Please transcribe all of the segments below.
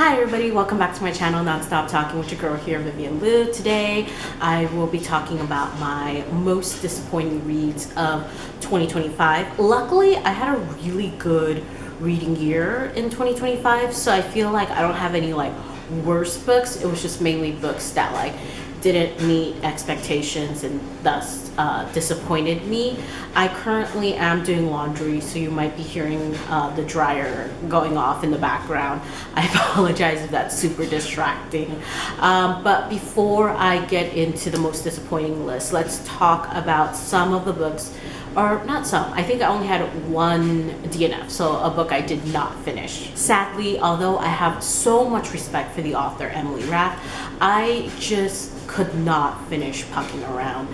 Hi everybody, welcome back to my channel, Nonstop Talking with your girl here, Vivian Liu. Today I will be talking about my most disappointing reads of 2025. Luckily, I had a really good reading year in 2025, so I feel like I don't have any like worst books. It was just mainly books that like didn't meet expectations and thus disappointed me. I currently am doing laundry, so you might be hearing the dryer going off in the background. I apologize if that's super distracting. But before I get into the most disappointing list, let's talk about some of the books, or not some, I think I only had one DNF, so a book I did not finish. Sadly, although I have so much respect for the author Emily Rath, I just could not finish Pucking Around.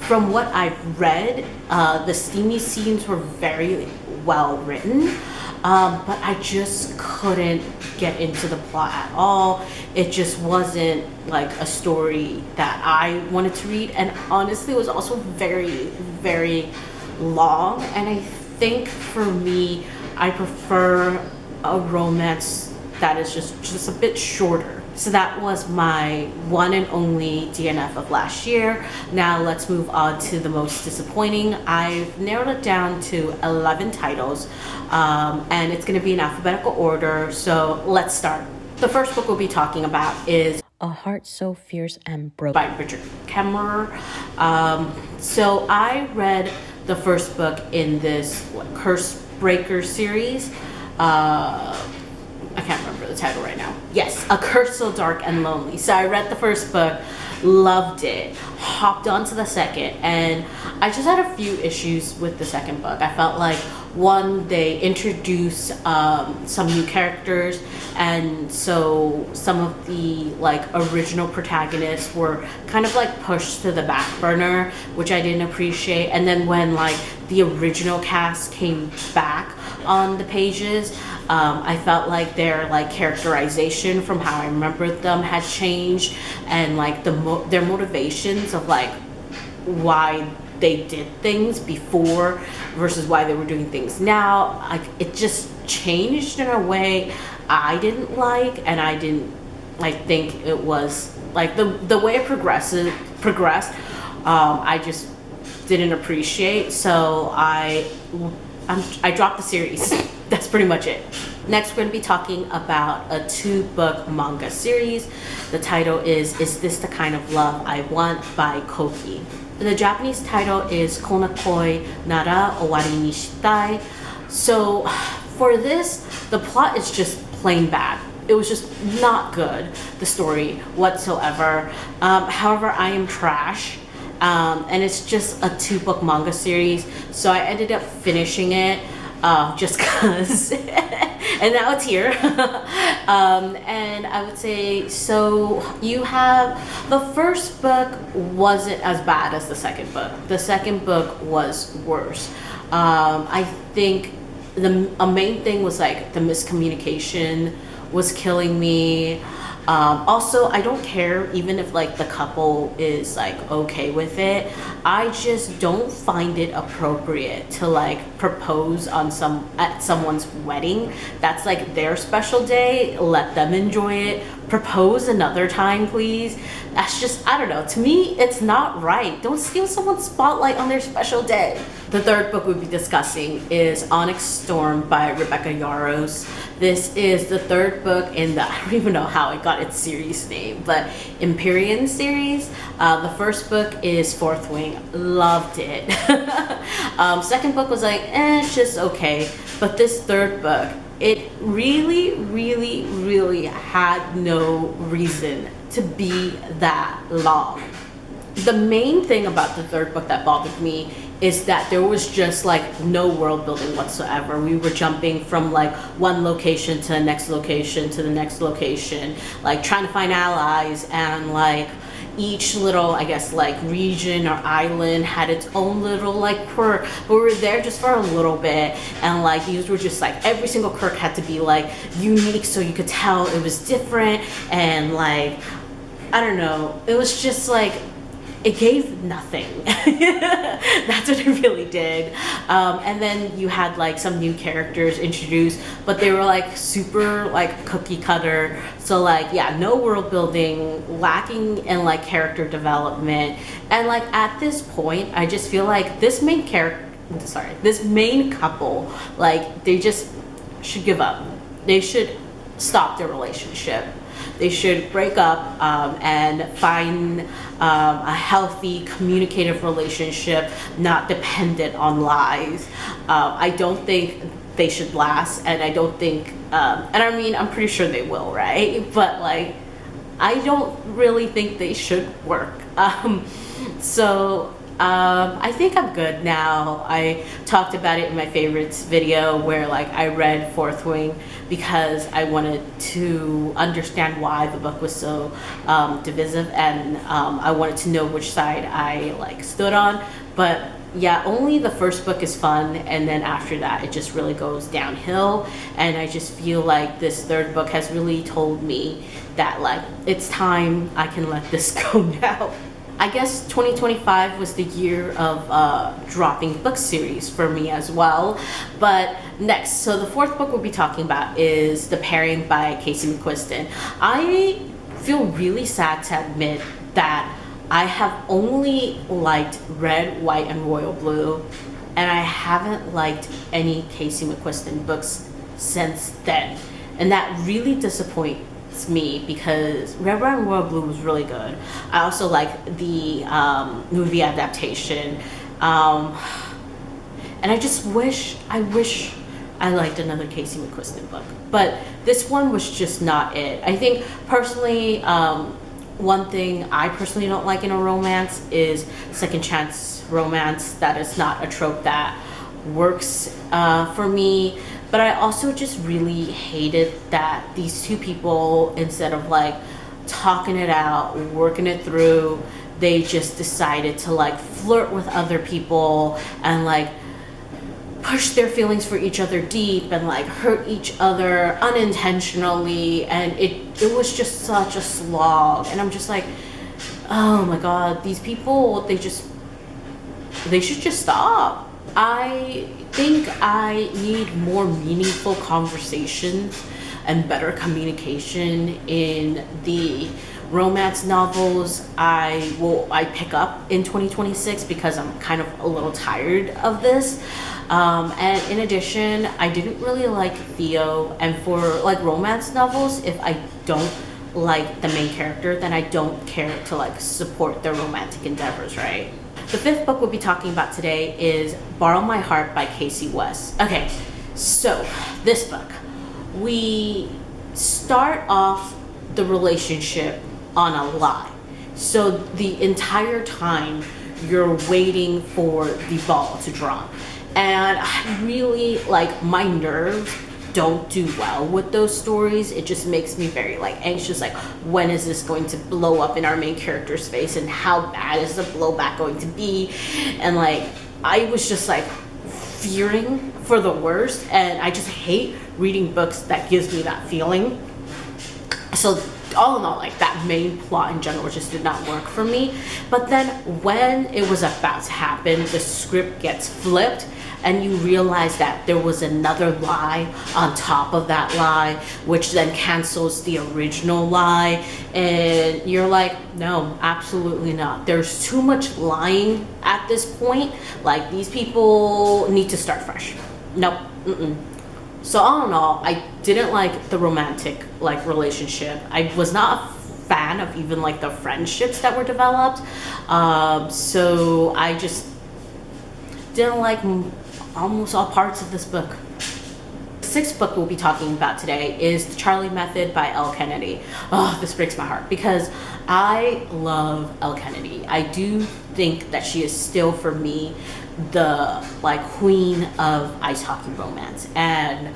From what I've read, the steamy scenes were very well written, but I just couldn't get into the plot at all. It just wasn't like a story that I wanted to read, and honestly it was also very, very long, and I think for me, I prefer a romance that is just a bit shorter. So that was my one and only DNF of last year. Now let's move on to the most disappointing. I've narrowed it down to 11 titles, and it's going to be in alphabetical order. So let's start. The first book we'll be talking about is A Heart So Fierce and Broken by Richard Kemmerer. So I read the first book in this Curse Breaker series. I can't remember the title right now. Yes, A Curse So Dark and Lonely. So I read the first book, loved it, hopped on to the second, and I just had a few issues with the second book. I felt like, one, they introduced some new characters, and so some of the like original protagonists were kind of like pushed to the back burner, which I didn't appreciate. And then when like the original cast came back on the pages, I felt like their like characterization from how I remembered them had changed, and like their motivations of like why they did things before versus why they were doing things now, like it just changed in a way I didn't like, and I think it was like the way it progressed, I just didn't appreciate. So I dropped the series. That's pretty much it. Next, we're going to be talking about a 2-book manga series. The title is This the Kind of Love I Want by Koki. The Japanese title is Konakoi Nara Owari ni Shitai. So for this, the plot is just plain bad. It was just not good, the story whatsoever. However, I am trash. And it's just a 2-book manga series, so I ended up finishing it just cause and now it's here. And I would say, so you have, the first book wasn't as bad as the second book. The second book was worse. I think a main thing was like the miscommunication was killing me. Also, I don't care even if like the couple is like okay with it. I just don't find it appropriate to like propose on at someone's wedding. That's like their special day. Let them enjoy it. Propose another time, please. That's just, I don't know. To me, it's not right. Don't steal someone's spotlight on their special day. The third book we'll be discussing is Onyx Storm by Rebecca Yarros. This is the third book in the, I don't even know how it got its series name, but Empyrean series. The first book is Fourth Wing. Loved it. Second book was like, it's just okay. But this third book, it really, really, really had no reason to be that long. The main thing about the third book that bothered me is that there was just like no world building whatsoever. We were jumping from like one location to the next location to the next location, like trying to find allies, and like each little, I guess, like region or island had its own little like quirk, but we were there just for a little bit, and like these were just like every single quirk had to be like unique so you could tell it was different, and like I don't know, it was just like it gave nothing. That's what it really did. And then you had like some new characters introduced, but they were like super like cookie cutter. So like, yeah, no world building, lacking in like character development. And like at this point, I just feel like this main couple, like they just should give up. They should stop their relationship. They should break up and find a healthy, communicative relationship, not dependent on lies. I don't think they should last, and I don't think, and I mean, I'm pretty sure they will, right? But like, I don't really think they should work. I think I'm good now. I talked about it in my favorites video where like I read Fourth Wing because I wanted to understand why the book was so divisive, and I wanted to know which side I like stood on. But yeah, only the first book is fun, and then after that it just really goes downhill, and I just feel like this third book has really told me that like it's time I can let this go now. I guess 2025 was the year of dropping book series for me as well. But next, so the fourth book we'll be talking about is The Pairing by Casey McQuiston. I feel really sad to admit that I have only liked Red, White, and Royal Blue, and I haven't liked any Casey McQuiston books since then. And that really disappoints me because Red, White, and Royal Blue was really good. I also like the movie adaptation, and I just wish I liked another Casey McQuiston book, but this one was just not it. I think personally, one thing I personally don't like in a romance is second chance romance. That is not a trope that works for me. But I also just really hated that these two people, instead of like talking it out, working it through, they just decided to like flirt with other people and like push their feelings for each other deep and like hurt each other unintentionally, and it was just such a slog. And I'm just like, oh my god, these people, they should just stop. I think I need more meaningful conversations and better communication in the romance novels I pick up in 2026, because I'm kind of a little tired of this. And in addition, I didn't really like Theo, and for like romance novels, if I don't like the main character, then I don't care to like support their romantic endeavors, right? The fifth book we'll be talking about today is Borrow My Heart by Casey West. Okay, so this book, we start off the relationship on a lie. So the entire time you're waiting for the ball to drop. And I really, like, my nerves don't do well with those stories. It just makes me very like anxious, like when is this going to blow up in our main character's face, and how bad is the blowback going to be? And like I was just like fearing for the worst, and I just hate reading books that gives me that feeling. So all in all, like that main plot in general just did not work for me. But then when it was about to happen, the script gets flipped, and you realize that there was another lie on top of that lie, which then cancels the original lie. And you're like, no, absolutely not. There's too much lying at this point. Like, these people need to start fresh. Nope. So all in all, I didn't like the romantic like relationship. I was not a fan of even like the friendships that were developed. So I just didn't like almost all parts of this book. The sixth book we'll be talking about today is The Charlie Method by Elle Kennedy. Oh, this breaks my heart because I love Elle Kennedy. I do think that she is still, for me, the like queen of ice hockey romance. And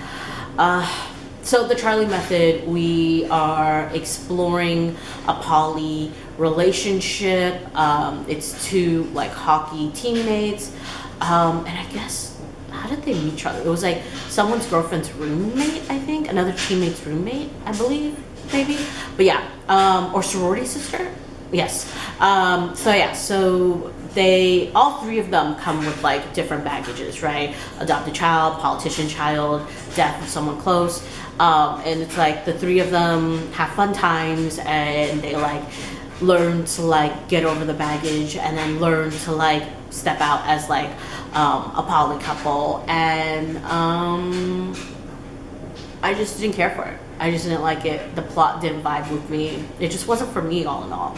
so The Charlie Method, we are exploring a poly relationship. It's two like hockey teammates, and I guess, how did they meet each other? It was like someone's girlfriend's roommate, I think, another teammate's roommate, I believe, maybe. But yeah, or sorority sister. Yes. So they, all three of them come with like different baggages, right? Adopted child, politician child, death of someone close. And it's like the three of them have fun times, and they like learn to like get over the baggage, and then learn to like step out as like a poly couple. And I just didn't care for it. I just didn't like it. The plot didn't vibe with me. It just wasn't for me, all in all.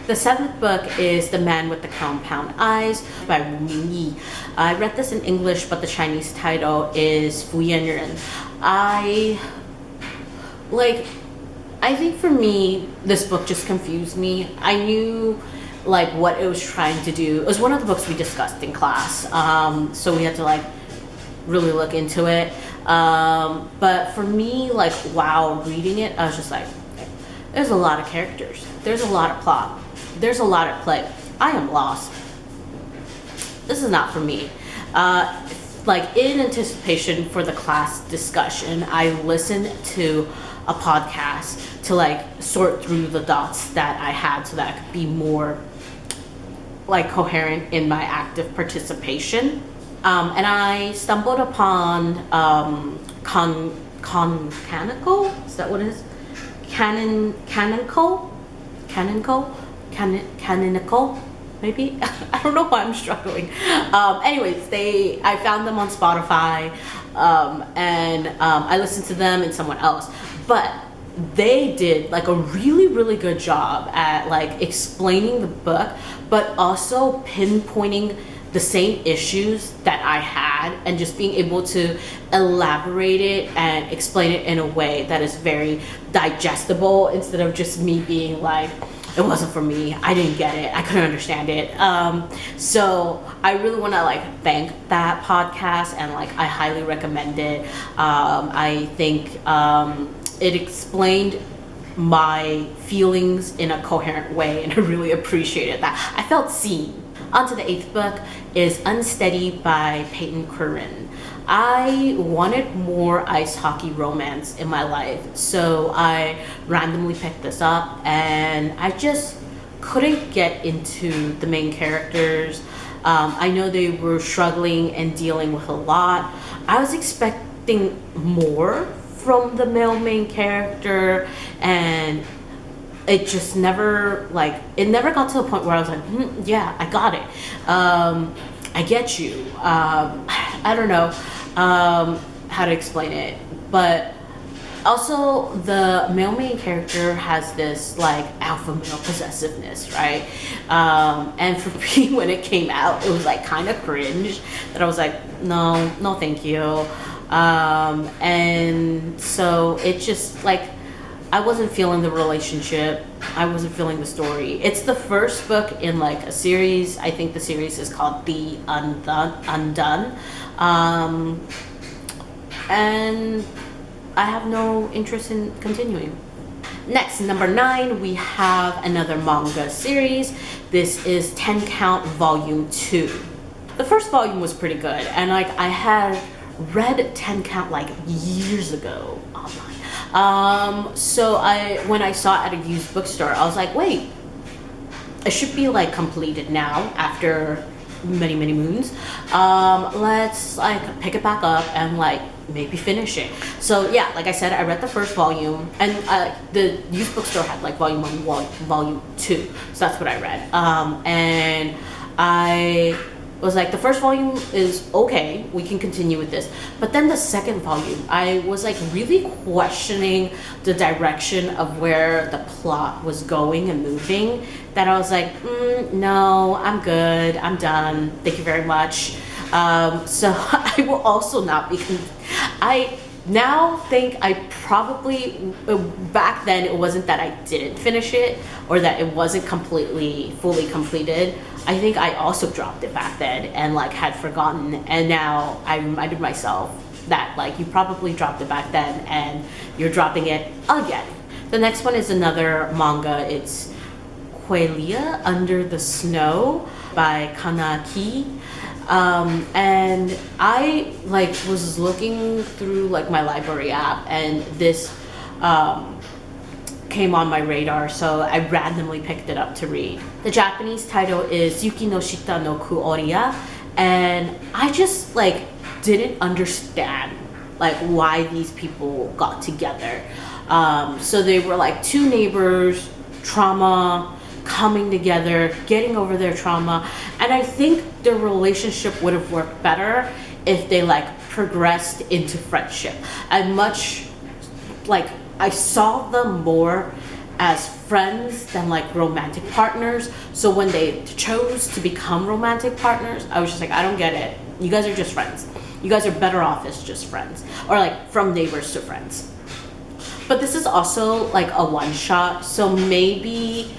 The seventh book is The Man with the Compound Eyes by Wu Mingyi. I read this in English, but the Chinese title is Fu Yan Ren. I think for me, this book just confused me. I knew like what it was trying to do. It was one of the books we discussed in class, so we had to like really look into it. But for me, like while reading it, I was just like, there's a lot of characters, there's a lot of plot, there's a lot at play. I am lost. This is not for me. Like in anticipation for the class discussion, I listened to a podcast to like sort through the dots that I had so that I could be more like coherent in my active participation. And I stumbled upon Canonical? Is that what it is? Canonical? Maybe? I don't know why I'm struggling. Anyways, I found them on Spotify, and I listened to them and someone else. But they did like a really, really good job at like explaining the book, but also pinpointing the same issues that I had, and just being able to elaborate it and explain it in a way that is very digestible, instead of just me being like, it wasn't for me, I didn't get it, I couldn't understand it. So I really want to like thank that podcast, and like I highly recommend it. I think it explained my feelings in a coherent way, and I really appreciated that. I felt seen. On to the eighth book is Unsteady by Peyton Curran. I wanted more ice hockey romance in my life, so I randomly picked this up, and I just couldn't get into the main characters. I know they were struggling and dealing with a lot. I was expecting more from the male main character, and it just never, like, it never got to the point where I was like, yeah, I got it. I get you. I don't know how to explain it, but also the male main character has this like alpha male possessiveness, right? And for me, when it came out, it was like kind of cringe, that I was like, no thank you. And so it just like, I wasn't feeling the relationship. I wasn't feeling the story. It's the first book in like a series. I think the series is called The Undone. And I have no interest in continuing. Next, number 9, we have another manga series. This is 10 Count Volume 2. The first volume was pretty good, and like I had read 10 Count like years ago online. So when I saw it at a used bookstore, I was like, wait, it should be like completed now after many moons. Let's like pick it back up and like maybe finish it. So yeah, like I said, I read the first volume, and the used bookstore had like volume 1, volume 2, so that's what I read. And I was like, the first volume is okay, we can continue with this. But then the second volume, I was like really questioning the direction of where the plot was going and moving, that I was like, no, I'm good, I'm done, thank you very much. So I will also not be, I now think I probably, back then it wasn't that I didn't finish it or that it wasn't fully completed. I think I also dropped it back then and like had forgotten, and now I reminded myself that like you probably dropped it back then and you're dropping it again. The next one is another manga. It's Quelia Under the Snow by Kanaki. And I like was looking through like my library app, and this came on my radar, so I randomly picked it up to read. The Japanese title is Yuki no Shita no Kuoriya, and I just like didn't understand like why these people got together. So they were like two neighbors, trauma, coming together, getting over their trauma, and I think their relationship would have worked better if they like progressed into friendship. I saw them more as friends than like romantic partners. So when they chose to become romantic partners, I was just like, I don't get it. You guys are just friends. You guys are better off as just friends, or like from neighbors to friends. But this is also like a one-shot, so maybe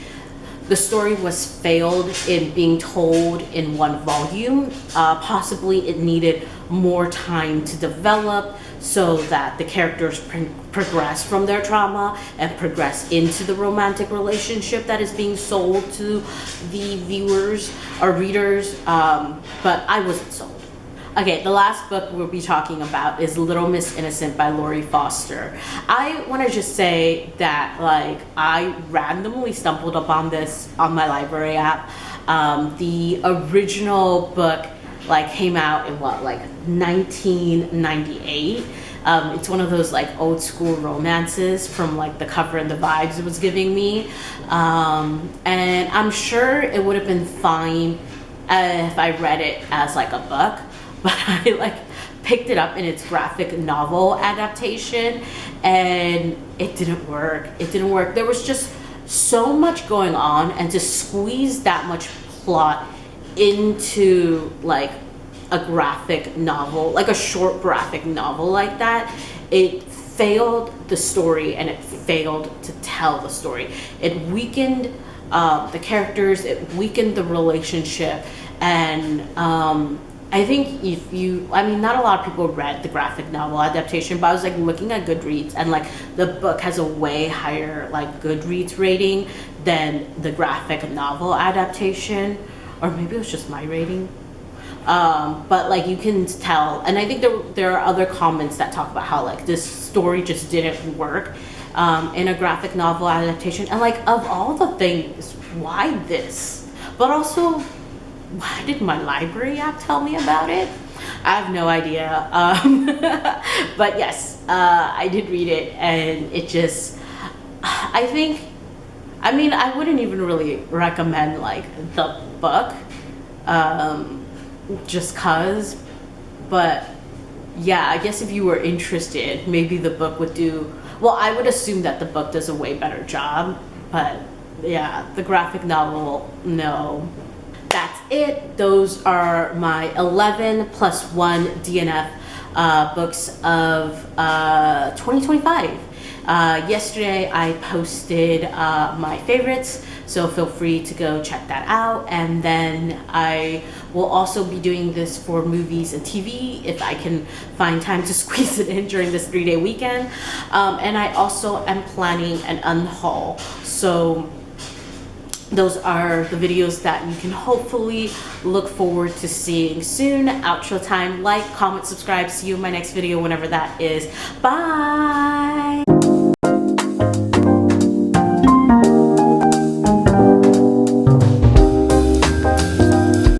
the story was failed in being told in one volume. Possibly it needed more time to develop so that the characters progress from their trauma and progress into the romantic relationship that is being sold to the viewers or readers, but I wasn't sold. Okay, the last book we'll be talking about is Little Miss Innocent by Lori Foster. I want to just say that like I randomly stumbled upon this on my library app. The original book like came out in 1998. It's one of those like old school romances from like the cover and the vibes it was giving me. And I'm sure it would have been fine if I read it as like a book. But I like picked it up in its graphic novel adaptation, and it didn't work. It didn't work. There was just so much going on, and to squeeze that much plot into like a graphic novel, like a short graphic novel like that, it failed the story and it failed to tell the story. It weakened the characters, it weakened the relationship, and I think not a lot of people read the graphic novel adaptation, but I was like looking at Goodreads, and like the book has a way higher like Goodreads rating than the graphic novel adaptation, or maybe it was just my rating. But like you can tell, and I think there are other comments that talk about how like this story just didn't work in a graphic novel adaptation, and like of all the things, why this? But also, why did my library app tell me about it? I have no idea. But yes, I did read it, and it just, I wouldn't even really recommend like the book, just cause, but yeah, I guess if you were interested, maybe the book would do, well, I would assume that the book does a way better job, but yeah, the graphic novel, no. That's it. Those are my 11 plus 1 DNF books of 2025. Yesterday I posted my favorites, so feel free to go check that out. And then I will also be doing this for movies and TV if I can find time to squeeze it in during this 3-day weekend. And I also am planning an unhaul. So those are the videos that you can hopefully look forward to seeing soon. Outro time, like, comment, subscribe. See you in my next video whenever that is. Bye!